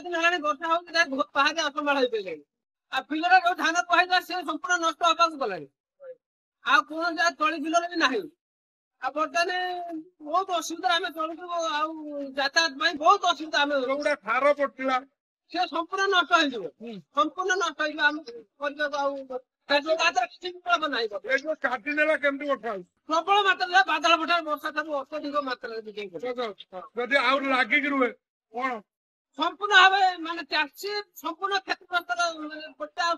दिन है वर्षा हो पाहाड़े असंभाल हो गई आ बिलर जो धान कह से संपूर्ण नष्ट होगा गला आ कौन जगह तली बिलर भी ना बर्तमान बहुत असुविधा आम चलु यातायात बहुत असुविधा आम सार पड़ा से संपूर्ण नष्ट हो संपूर्ण नष्ट हो प्रबल मात्रा बादल फटा वर्षा अत्यधिक मात्रा लगिक रुहे कौन संपूर्ण भाव मान चाषी संपूर्ण क्षतिग्रस्त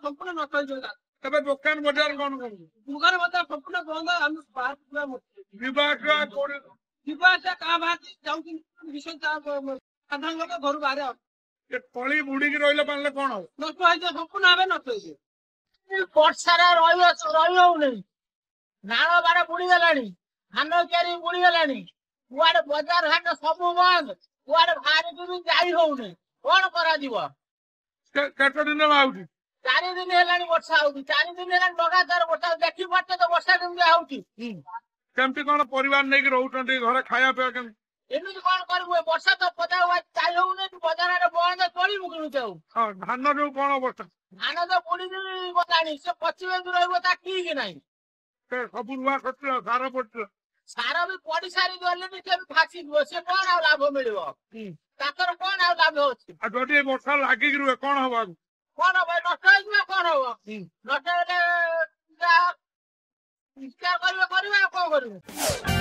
संपूर्ण नष्ट हो दुकान बजार कौन कौन दुकान बजार संपूर्ण बंद आम विषय साधारण लोक घर बाहर तली बुड़ी रही पारे कौन हम नष्ट हो संपूर्ण भाव नष्ट हो ବର୍ଷାରେ ରହି ହଉନି ନାଳ ବାଡ ବୁଡିଗଲାଣି ଧାନ କିଆରି ବୁଡିଗଲାଣି କୁଆଡେ ବଜାର ଘାଟ ସବୁ ବନ୍ଦ କୁଆଡେ ବାହାରକୁ ବି ଯାଇ ହଉନି କଣ କରାଯିବ କେତେ ଦିନ ହଉଛି 4 ଦିନ ହେଲାଣି ବର୍ଷା ହଉଛି 4 ଦିନ ହେଲାଣି ଲଗାତାର ବର୍ଷା ଦେଖି ପାରୁଛ ତ ବର୍ଷା କେମିତି ହଉଛି କେମିତି କଣ ପରିବାର ନେଇକି ରହୁଛନ୍ତି ଘରେ ଖାଇବା ପିଇବା କେମିତି ଏମିତି କଣ କରିବୁ ବର୍ଷା ତ ପଦା ଯାଇ ହଉନି ବଜାରରେ ବନ୍ଦ ଚଳିବୁ କେମିତି ଆଉ ଧାନ ଯୋଉ କଣ ଅବସ୍ଥା ଧାନ ତ ବୁଡିକି ଗଲାଣି ସେ ପଚିବେ ରହିବ ତା ଠିକ ନାହିଁ ସବୁ ରୁଆ କରିଥିଲ ସାର ପଡିଥିଲା ସାର ବି ପଡି ସାରି ଗଲେନି ସେ ଫାସିଯିବ ସେ କଣ ଆଉ ଲାଭ ମିଳିବ ତାଙ୍କର କଣ ଆଉ ଲାଭ ଅଛି ଆଉ ଯଦି ବର୍ଷା ଲାଗିକି ରୁହେ କଣ ହବ କଣ ହବ ନଷ୍ଟ ହେଇଯିବ କଣ ହବ ନଷ୍ଟ ହେଲେ କରିବା ଆଉ କଣ କରିବୁ